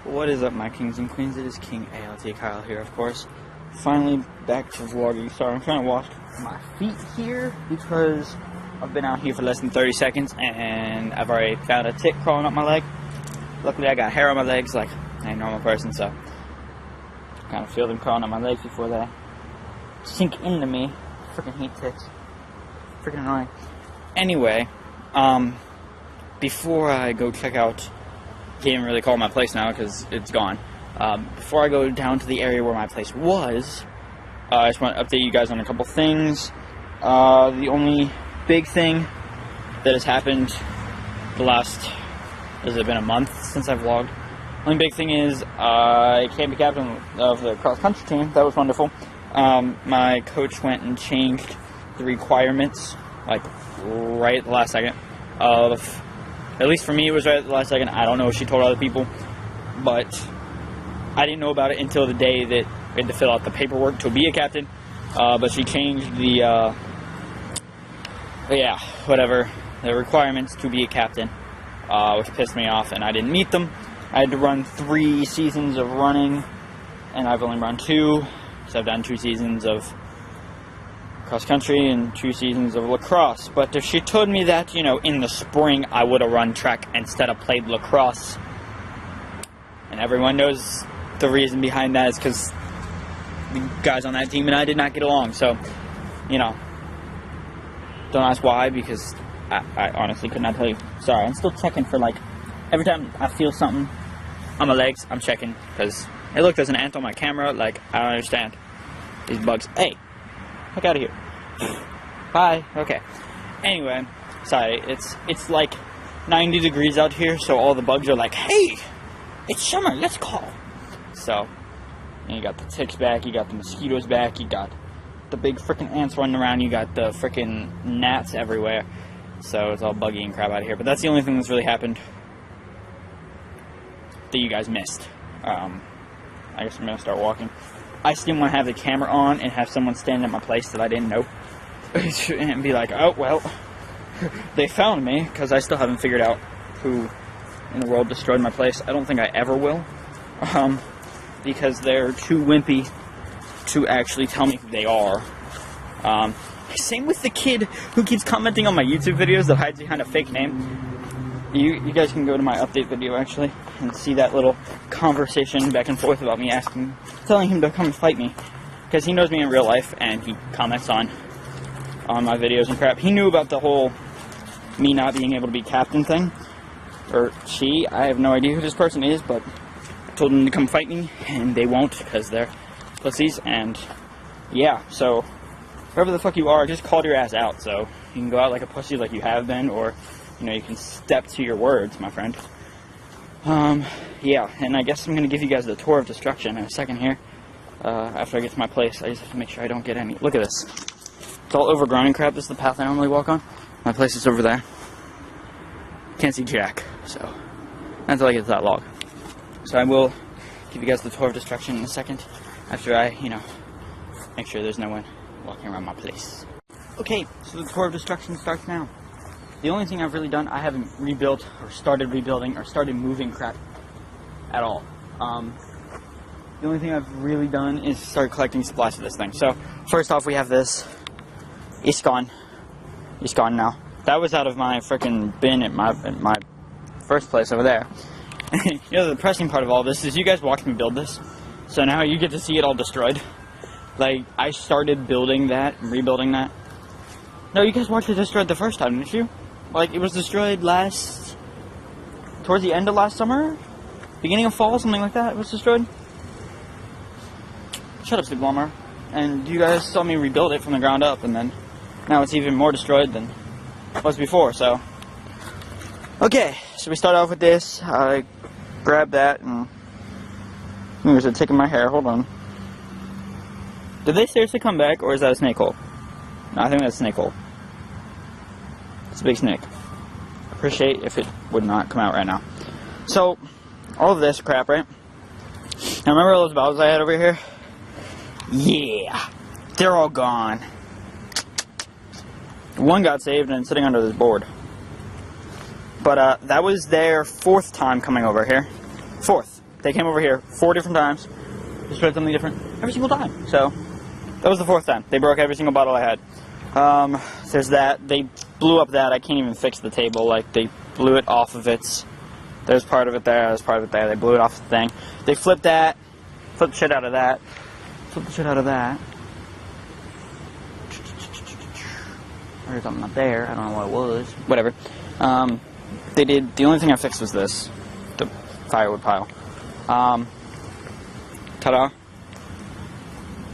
What is up, my kings and queens? It is King ALT Kyle here, of course. Finally back to vlogging. Sorry, I'm trying to wash my feet here because I've been out here for less than 30 seconds and I've already found a tick crawling up my leg. Luckily, I got hair on my legs like a normal person, so I kind of feel them crawling up my legs before they sink into me. Freaking hate ticks. Freaking annoying. Anyway, before I go check out, can't even really call my place now because it's gone. Before I go down to the area where my place was, I just want to update you guys on a couple things. The only big thing that has happened the last, has it been a month since I've vlogged? The only big thing is I can't be captain of the cross-country team. That was wonderful. My coach went and changed the requirements, like, right at the last second of, at least for me it was right at the last second. I don't know if she told other people, but I didn't know about it until the day that we had to fill out the paperwork to be a captain. But she changed the, the requirements to be a captain, which pissed me off, and I didn't meet them. I had to run 3 seasons of running, and I've only run 2, so I've done 2 seasons of cross-country and 2 seasons of lacrosse. But if she told me that, you know, in the spring I would have run track instead of played lacrosse, and everyone knows the reason behind that is because the guys on that team and I did not get along. So, you know, don't ask why, because I honestly could not tell you. Sorry, I'm still checking for, like, every time I feel something on my legs, I'm checking, because, hey look, there's an ant on my camera. Like, I don't understand these bugs. Hey, look out of here. Bye. Okay. Anyway, sorry, it's like 90 degrees out here, so all the bugs are like, hey, it's summer, let's call. So, and you got the ticks back, you got the mosquitoes back, you got the big freaking ants running around, you got the freaking gnats everywhere. So it's all buggy and crap out of here. But that's the only thing that's really happened that you guys missed. I guess I'm gonna start walking. I still want to have the camera on and have someone stand at my place that I didn't know and be like, oh well, they found me, because I still haven't figured out who in the world destroyed my place. I don't think I ever will, because they're too wimpy to actually tell me who they are. Same with the kid who keeps commenting on my YouTube videos that hides behind a fake name. You guys can go to my update video, actually, and see that little conversation back and forth about me telling him to come fight me, because he knows me in real life, and he comments on my videos and crap. He knew about the whole me not being able to be captain thing, or she, I have no idea who this person is, but I told them to come fight me, and they won't, because they're pussies, and yeah, so whoever the fuck you are, just called your ass out, so you can go out like a pussy like you have been, or, you know, you can step to your words, my friend. Yeah, and I guess I'm going to give you guys the tour of destruction in a second here. After I get to my place, I just have to make sure I don't get any. Look at this. It's all overgrown and crap. This is the path I normally walk on. My place is over there. Can't see jack, so until I get to that log. So I will give you guys the tour of destruction in a second, after I, you know, make sure there's no one walking around my place. Okay, so the tour of destruction starts now. The only thing I've really done, I haven't rebuilt or started rebuilding or started moving crap at all. The only thing I've really done is start collecting supplies for this thing. So first off, we have this. It's gone. It's gone now. That was out of my freaking bin at my first place over there. You know, the depressing part of all this is you guys watched me build this, so now you get to see it all destroyed. Like, I started building that and rebuilding that. No, you guys watched it destroyed the first time, didn't you? Like, it was destroyed towards the end of last summer? Beginning of fall, something like that, it was destroyed? Shut up, Steve Blummer. And you guys saw me rebuild it from the ground up, and then now it's even more destroyed than it was before, so. Okay, so we start off with this. I grabbed that, and there's a tick in my hair, hold on. Did they seriously come back, or is that a snake hole? No, I think that's a snake hole. It's a big snake. Appreciate if it would not come out right now. So, all of this crap, right? Now remember all those bottles I had over here? Yeah, they're all gone. One got saved and sitting under this board. But that was their 4th time coming over here. 4th. They came over here 4 different times. Destroyed something different every single time. So that was the 4th time. They broke every single bottle I had. There's that. They blew up that. I can't even fix the table. Like, they blew it off of its... There's part of it there. There's part of it there. They blew it off the thing. They flipped that. Flipped the shit out of that. Flipped the shit out of that. There's something up there. I don't know what it was. Whatever. They did... The only thing I fixed was this. The firewood pile. Ta-da.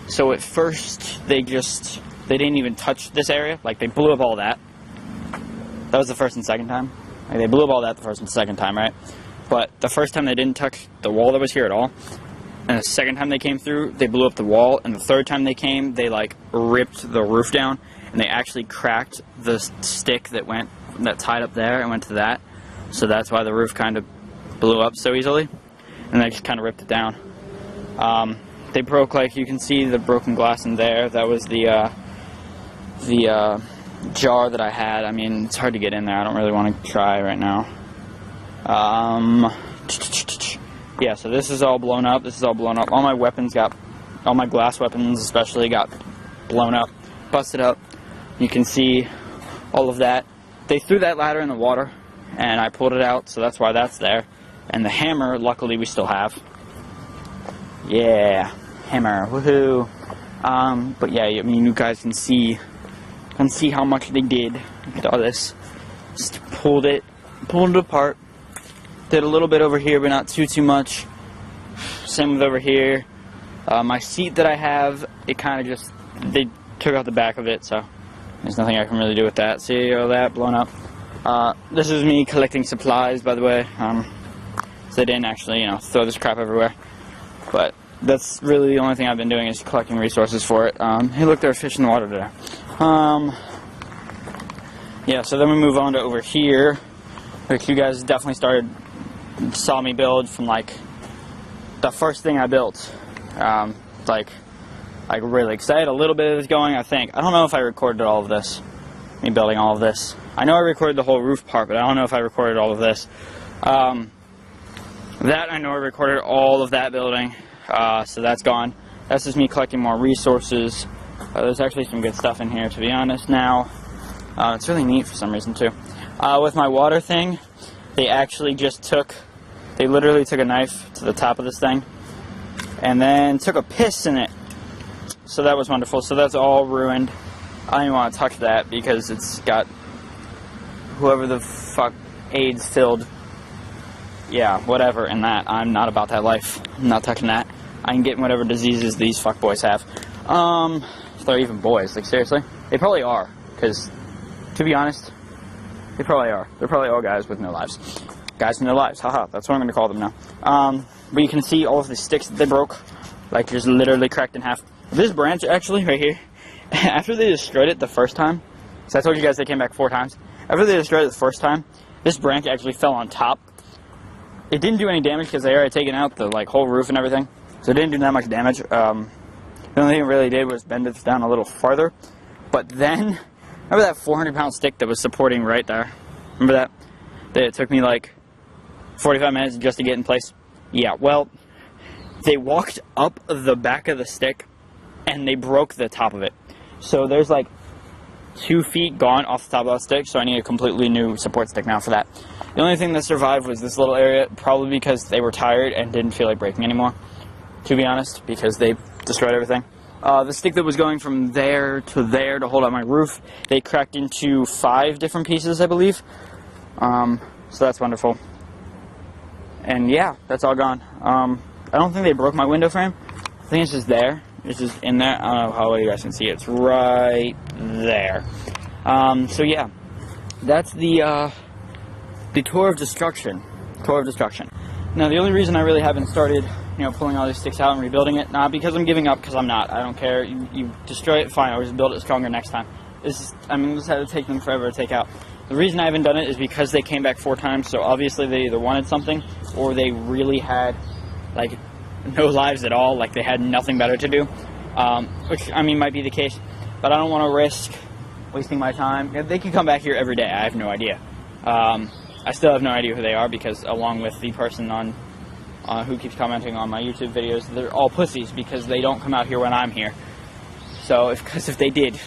So at first, they didn't even touch this area. Like, they blew up all that. That was the first and second time. Like, they blew up all that the first and second time, right? But the first time they didn't touch the wall that was here at all. And the second time they came through, they blew up the wall. And the third time they came, they, like, ripped the roof down. And they actually cracked the stick that tied up there and went to that. So that's why the roof kind of blew up so easily. And they just kind of ripped it down. They broke, like, you can see the broken glass in there. That was the jar that I had. I mean, it's hard to get in there. I don't really want to try right now. Yeah, so this is all blown up. This is all blown up. All my glass weapons especially got blown up, busted up. You can see all of that. They threw that ladder in the water, and I pulled it out, so that's why that's there. And the hammer, luckily, we still have. Yeah, hammer, woohoo. But yeah, I mean, you guys can see how much they did. Look at all this. Just pulled it apart. Did a little bit over here, but not too much. Same with over here. My seat that I have, it kind of just, they took out the back of it, so there's nothing I can really do with that. See all that blown up? This is me collecting supplies, by the way. So they didn't actually, you know, throw this crap everywhere. But that's really the only thing I've been doing is collecting resources for it. Hey, look, there's fish in the water there. Yeah, so then we move on to over here, which you guys definitely saw me build from, like, the first thing I built. Like really excited. A little bit of this going, I think. I don't know if I recorded all of this, me building all of this. I know I recorded the whole roof part, but I don't know if I recorded all of this. That, I know I recorded all of that building, so that's gone. That's just me collecting more resources. There's actually some good stuff in here, to be honest, now. It's really neat for some reason, too. With my water thing, they actually just they literally took a knife to the top of this thing, and then took a piss in it. So that was wonderful. So that's all ruined. I don't even want to touch that, because it's got whoever the fuck AIDS filled, yeah, whatever, in that. I'm not about that life. I'm not touching that. I can get whatever diseases these fuckboys have. If they're even boys, like, seriously? They probably are, because, to be honest, they probably are. They're probably all guys with no lives. Guys with no lives, haha, that's what I'm going to call them now. But you can see all of the sticks that they broke, like, just literally cracked in half. This branch, actually, right here, after they destroyed it the first time, so I told you guys they came back 4 times, after they destroyed it the first time, this branch actually fell on top. It didn't do any damage because they already taken out the, like, whole roof and everything, so it didn't do that much damage. The only thing it really did was bend it down a little farther. But then, remember that 400-pound stick that was supporting right there? Remember that? That it took me like 45 minutes just to get in place? Yeah, well, they walked up the back of the stick and they broke the top of it. So there's like 2 feet gone off the top of the stick, so I need a completely new support stick now for that. The only thing that survived was this little area, probably because they were tired and didn't feel like breaking anymore, to be honest, because they destroyed everything. The stick that was going from there to hold up my roof, they cracked into 5 different pieces, I believe. So that's wonderful. And yeah, that's all gone. I don't think they broke my window frame. I think it's just there. It's just in there. I don't know how well you guys can see it. It's right there. So yeah, that's the tour of destruction. Tour of destruction. Now, the only reason I really haven't started, you know, pulling all these sticks out and rebuilding it, not because I'm giving up, because I'm not. I don't care. You destroy it, fine. I'll just build it stronger next time. This had to take them forever to take out. The reason I haven't done it is because they came back 4 times, so obviously they either wanted something, or they really had, like, no lives at all, like they had nothing better to do, which, I mean, might be the case, but I don't want to risk wasting my time. They could come back here every day. I have no idea. I still have no idea who they are, because along with the person on who keeps commenting on my YouTube videos, they're all pussies because they don't come out here when I'm here. So, because if they did,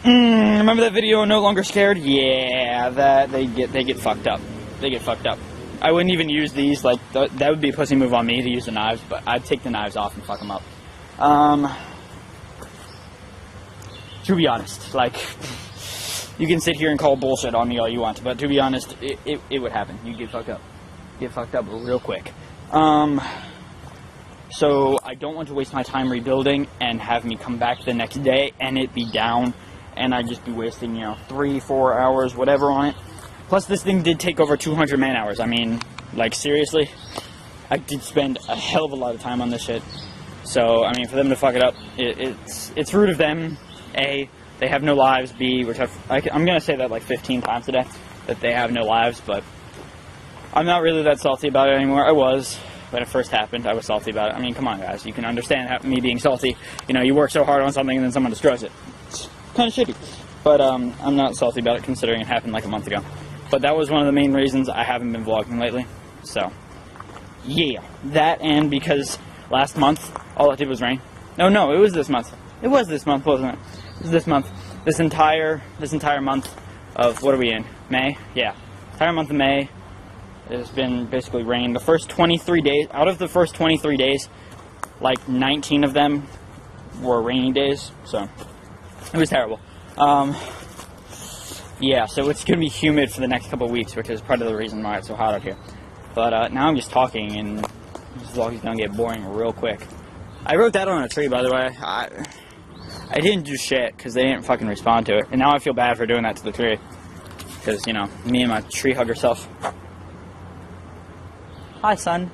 remember that video, No Longer Scared? Yeah, that they get fucked up. They get fucked up. I wouldn't even use these. Like that would be a pussy move on me to use the knives, but I'd take the knives off and fuck them up. To be honest, like, you can sit here and call bullshit on me all you want, but to be honest, it would happen. You get fucked up. Get fucked up real quick. So I don't want to waste my time rebuilding and have me come back the next day and it be down, and I'd just be wasting, 3-4 hours, whatever on it. Plus, this thing did take over 200 man hours. I mean, like, seriously, I did spend a hell of a lot of time on this shit. So, I mean, for them to fuck it up, it's rude of them. A, they have no lives. B, which I'm gonna say that like 15 times today, that they have no lives, but I'm not really that salty about it anymore. I was. When it first happened, I was salty about it. I mean, come on, guys. You can understand me being salty. You work so hard on something and then someone destroys it. It's kind of shitty. But I'm not salty about it considering it happened like a month ago. But that was one of the main reasons I haven't been vlogging lately. So, yeah. That and because last month, all it did was rain. No, it was this month. It was this month, wasn't it? It was this month. This entire month of, what are we in? May? Yeah. Entire month of May. It's been basically rain. The first 23 days, out of the first 23 days, like 19 of them were rainy days, so it was terrible. Yeah, so it's going to be humid for the next couple of weeks, which is part of the reason why it's so hot out here. But now I'm just talking, and this vlog is going to get boring real quick. I wrote that on a tree, by the way. I didn't do shit, because they didn't fucking respond to it. And now I feel bad for doing that to the tree. Because, me and my tree hugger self. Hi, son.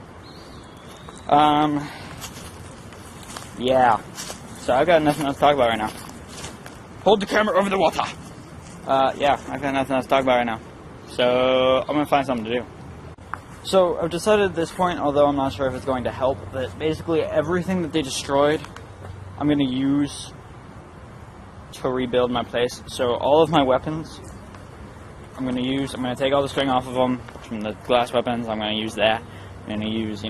Yeah. So I've got nothing else to talk about right now. Hold the camera over the water. Yeah, I've got nothing else to talk about right now. So I'm gonna find something to do. So I've decided at this point, although I'm not sure if it's going to help, that basically everything that they destroyed, I'm gonna use to rebuild my place. So all of my weapons, I'm gonna take all the string off of them from the glass weapons. I'm gonna use that. I'm going to use,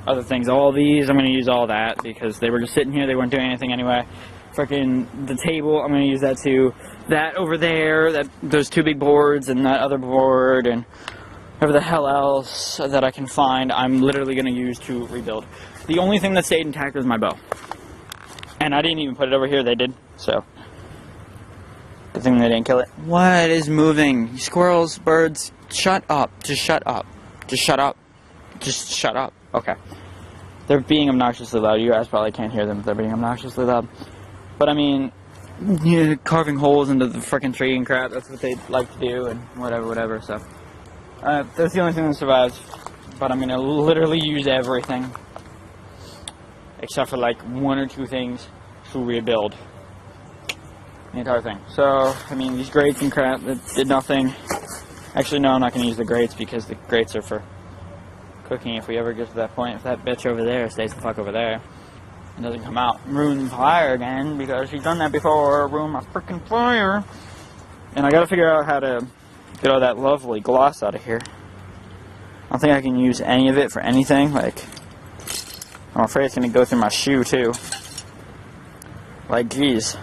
other things. All these, I'm going to use all that because they were just sitting here. They weren't doing anything anyway. Freaking the table, I'm going to use that too. That over there, those two big boards and that other board and whatever the hell else that I can find, I'm literally going to use to rebuild. The only thing that stayed intact was my bow. And I didn't even put it over here. They did, so. Good thing they didn't kill it. What is moving? Squirrels, birds, shut up. Just shut up. Just shut up. Just shut up. Okay. They're being obnoxiously loud. You guys probably can't hear them if they're being obnoxiously loud. But I mean, carving holes into the frickin' tree and crap, that's what they like to do and whatever, so. That's the only thing that survives. But I'm going to literally use everything. Except for like 1 or 2 things to rebuild the entire thing. So, I mean, these grates and crap that did nothing. Actually, no, I'm not going to use the grates because the grates are for cooking if we ever get to that point. If that bitch over there stays the fuck over there and doesn't come out and ruin the fire again, because she's done that before, ruin my freaking fire. And I gotta figure out how to get all that lovely gloss out of here. I don't think I can use any of it for anything. Like, I'm afraid it's gonna go through my shoe too. Like, geez.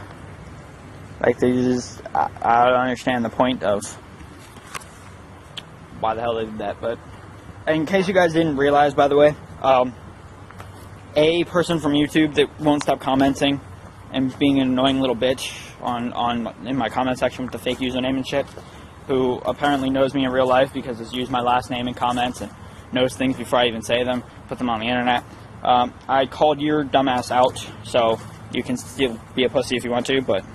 Like, they just, I don't understand the point of why the hell they did that, but in case you guys didn't realize, by the way, a person from YouTube that won't stop commenting and being an annoying little bitch in my comment section with the fake username and shit, who apparently knows me in real life because has used my last name in comments and knows things before I even say them, put them on the internet. I called your dumbass out, so you can still be a pussy if you want to, but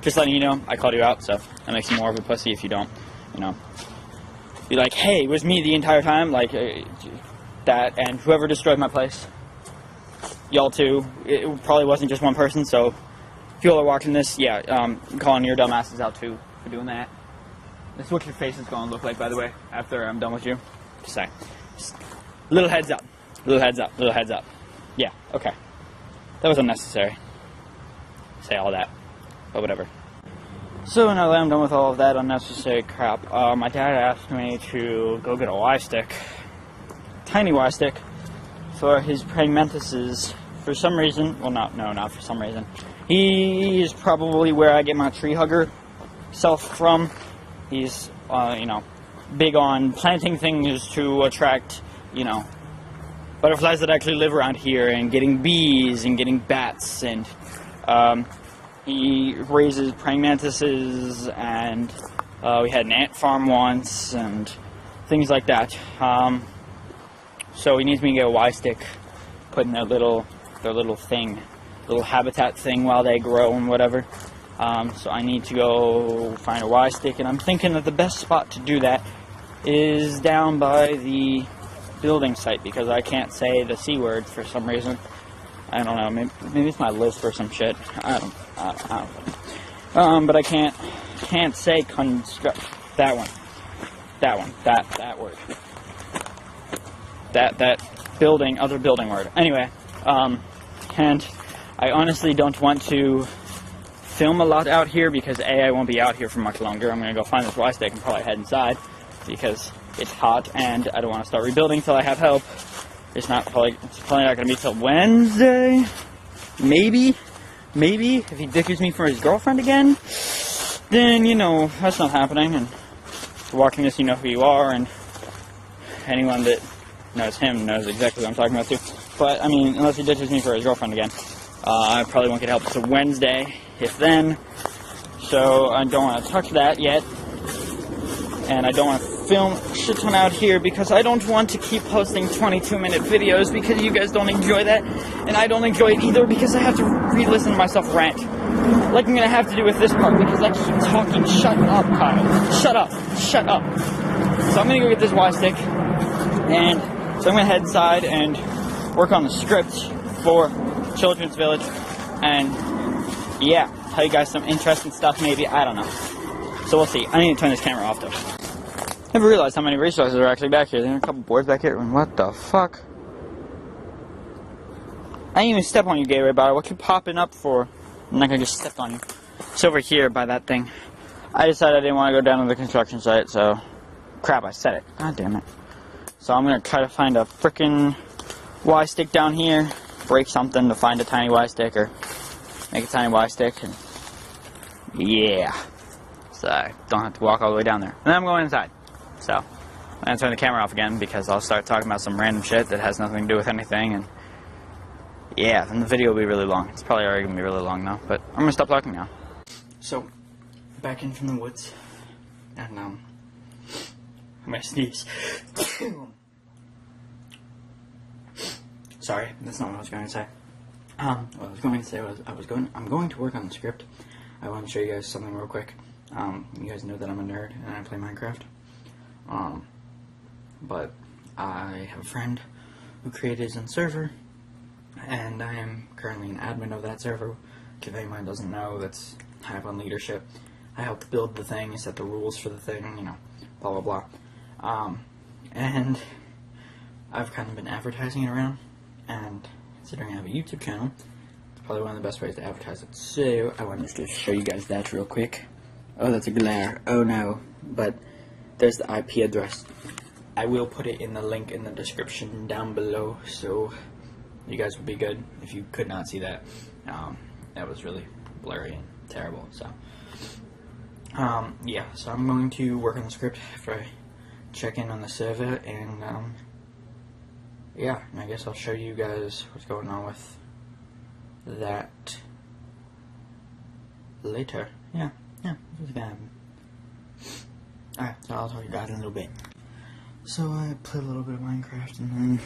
just letting you know, I called you out, so that makes you more of a pussy if you don't, be like, hey, it was me the entire time, like, that, and whoever destroyed my place, y'all too, it probably wasn't just one person, so if y'all are watching this, yeah, calling your dumbasses out too for doing that. This is what your face is going to look like, by the way, after I'm done with you. Just saying. Just little heads up. Little heads up. Little heads up. Yeah, okay. That was unnecessary. Say all that. But whatever. So now that I'm done with all of that unnecessary crap, my dad asked me to go get a Y stick tiny Y stick for his praying mantises. For some reason, well, not for some reason. He is probably where I get my tree hugger self from. He's, big on planting things to attract, butterflies that actually live around here, and getting bees and getting bats, and he raises praying mantises, and we had an ant farm once, and things like that. So he needs me to get a Y stick, put in their little habitat thing while they grow and whatever. So I need to go find a Y stick, and I'm thinking that the best spot to do that is down by the building site, because I can't say the C word for some reason. I don't know, maybe it's my lisp or some shit. I don't know. But I can't say construct, that word. That building, other building word. Anyway, and I honestly don't want to film a lot out here, because A, I won't be out here for much longer. I'm going to go find this Y stick and probably head inside, because it's hot, and I don't want to start rebuilding till I have help. It's probably not going to be till Wednesday. Maybe, if he ditches me for his girlfriend again, then, that's not happening. And if you're watching this, you know who you are, and anyone that knows him knows exactly what I'm talking about too. But, unless he ditches me for his girlfriend again, I probably won't get help until Wednesday, if then. So I don't want to touch that yet. And I don't want to film a shit ton out here, because I don't want to keep posting 22-minute videos, because you guys don't enjoy that, and I don't enjoy it either, because I have to re-listen to myself rant. Like I'm going to have to do with this part, because I keep talking. Shut up, Kyle. Shut up. So I'm going to go get this Y stick, and so I'm going to head inside and work on the script for Children's Village, and yeah, tell you guys some interesting stuff maybe, I don't know. So we'll see. I need to turn this camera off though. Never realized how many resources are actually back here. There are a couple boards back here, and what the fuck? I didn't even step on you, Gatorade Bottle. What you popping up for? I'm not gonna just step on you. It's over here by that thing. I decided I didn't want to go down to the construction site, so... Crap, I said it. God damn it. So I'm gonna try to find a frickin' Y stick down here, break something to find a tiny Y stick, or make a tiny Y stick, and... yeah. So I don't have to walk all the way down there. And then I'm going inside. So, I'm going to turn the camera off again, because I'll start talking about some random shit that has nothing to do with anything, and yeah, then the video will be really long. It's probably already going to be really long now, but I'm going to stop talking now. So, back in from the woods, and I'm going to sneeze. Sorry, that's not what I was going to say. What I was going to say was, I'm going to work on the script. I want to show you guys something real quick. You guys know that I'm a nerd and I play Minecraft. But I have a friend who created his own server, and I am currently an admin of that server. If anyone doesn't know, that's high up on leadership. I helped build the thing, set the rules for the thing, blah blah blah. And I've kind of been advertising it around, and considering I have a YouTube channel, it's probably one of the best ways to advertise it. So I wanted to show you guys that real quick. Oh, that's a glare. Oh no. But there's the IP address. I will put it in the link in the description down below, so you guys will be good if you could not see that. That was really blurry and terrible. So, yeah. So I'm going to work on the script after I check in on the server, and yeah, I guess I'll show you guys what's going on with that later. Yeah, this is gonna happen. Alright, so I'll tell you guys in a little bit. So I played a little bit of Minecraft and then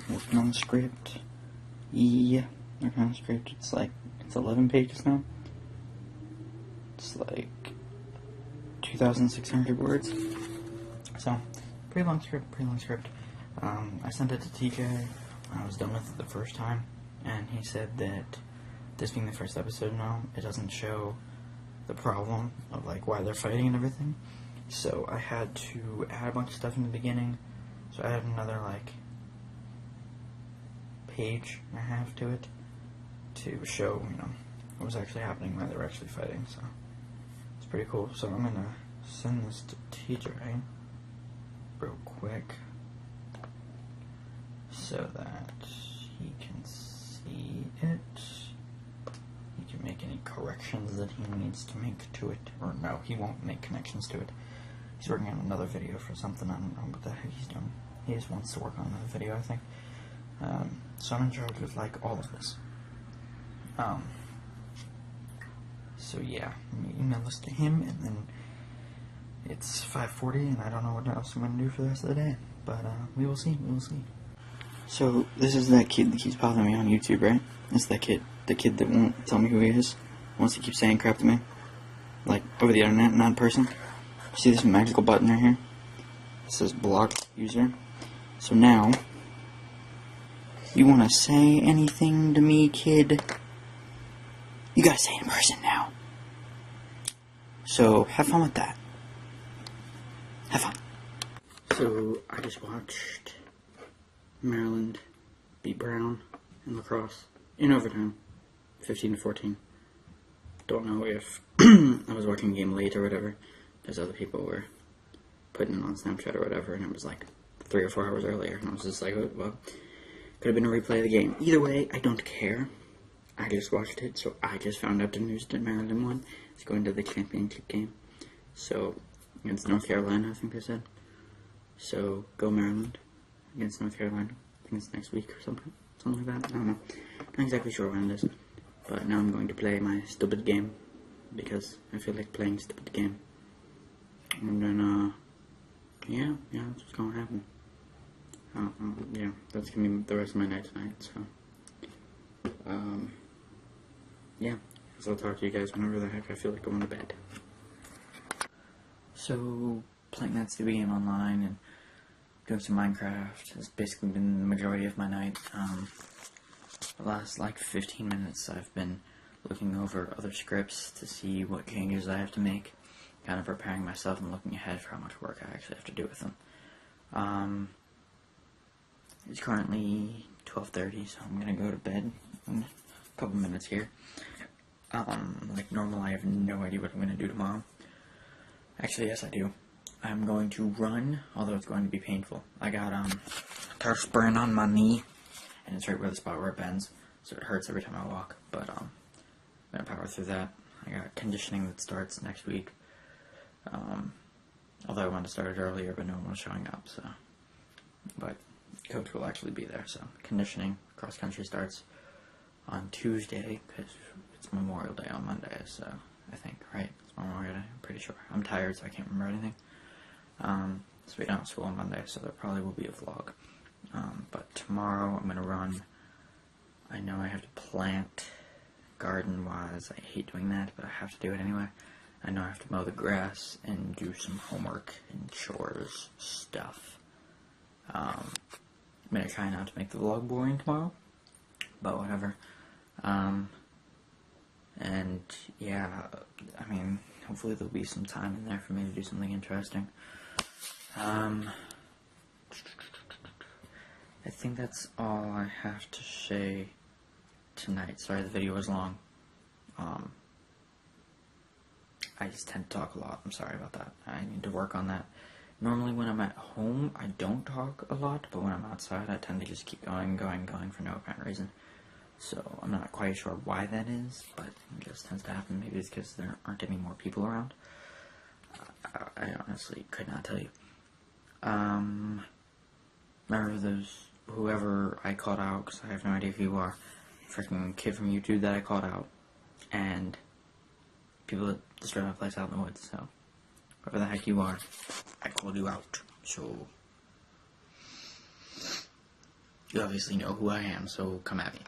working on the script. Yeah, working on the script. It's 11 pages now. It's like 2,600 words. So, pretty long script. I sent it to TJ when I was done with it the first time, and he said that this being the first episode now, it doesn't show the problem of why they're fighting and everything. So I had to add a bunch of stuff in the beginning. So I added another page and a half to it to show what was actually happening while they were actually fighting. So it's pretty cool. So I'm gonna send this to TJ real quick. so that he can see it. He can make any corrections that he needs to make to it. Or no, he won't make connections to it. He's working on another video for something. I don't know what the heck he's doing. He just wants to work on another video, I think. So I'm in charge of, like, all of this. So yeah, let me email this to him, and then it's 5:40, and I don't know what else I'm going to do for the rest of the day. But, we will see, So, this is that kid that keeps bothering me on YouTube, right? It's that kid. The kid that won't tell me who he is. Wants to keep saying crap to me. Like, over the internet, not in person. See this magical button right here? It says block user. So now, you want to say anything to me, kid? You gotta say it in person now. So, have fun with that. Have fun. So, I just watched Maryland beat Brown in lacrosse in overtime, 15-14. Don't know if I was watching the game late or whatever, because other people were putting it on Snapchat or whatever, and it was like 3 or 4 hours earlier, and I was just like, oh, well, could have been a replay of the game. Either way, I don't care. I just watched it, so I just found out the news that Maryland won. It's going to the championship game. So, against North Carolina, I think they said. So, go Maryland against North Carolina. I think it's next week or something like that. I don't know. Not exactly sure when it is. But now I'm going to play my stupid game, because I feel like playing stupid game. And then, yeah, that's what's going to happen. Yeah, that's going to be the rest of my night tonight, so. Yeah, so I'll talk to you guys whenever the heck I feel like going to bed. So, playing that stupid game online and doing some Minecraft has basically been the majority of my night. The last, like, 15 minutes I've been looking over other scripts to see what changes I have to make, kind of preparing myself and looking ahead for how much work I actually have to do with them. It's currently 12:30, so I'm gonna go to bed in a couple minutes here. Like normal, I have no idea what I'm gonna do tomorrow. Actually, yes, I do. I'm going to run, although it's going to be painful. I got, turf burn on my knee, and it's right where the spot where it bends, so it hurts every time I walk, but, I'm gonna power through that. I got conditioning that starts next week, although I wanted to start it earlier, but no one was showing up, so, but coach will actually be there, so conditioning, cross country starts on Tuesday, because it's Memorial Day on Monday, so, I think, right? It's Memorial Day, I'm pretty sure. I'm tired, so I can't remember anything. So we don't have school on Monday, so there probably will be a vlog. But tomorrow I'm gonna run. I know I have to plant garden-wise. I hate doing that, but I have to do it anyway. I know I have to mow the grass and do some homework and chores stuff. I'm gonna try not to make the vlog boring tomorrow, but whatever. And yeah, I mean, hopefully there'll be some time in there for me to do something interesting. I think that's all I have to say tonight. Sorry the video was long. I just tend to talk a lot. I'm sorry about that. I need to work on that. Normally when I'm at home, I don't talk a lot, but when I'm outside, I tend to just keep going for no apparent reason. So I'm not quite sure why that is, but it just tends to happen. Maybe it's because there aren't any more people around. I honestly could not tell you. Remember those, whoever I called out, because I have no idea who you are, freaking kid from YouTube that I called out, and people that destroyed my place out in the woods, so, whoever the heck you are, I called you out, so, you obviously know who I am, so come at me.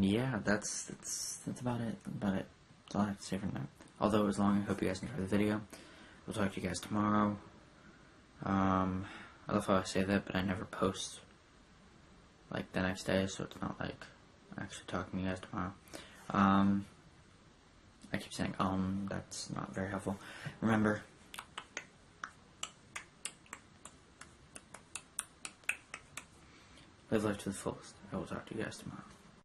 Yeah, that's about it, That's all I have to say for now. Although, as long as I hope you guys enjoyed the video. We'll talk to you guys tomorrow. I love how I say that, but I never post, like, the next day, so it's not like I'm actually talking to you guys tomorrow. I keep saying, that's not very helpful. Remember, live life to the fullest. I will talk to you guys tomorrow.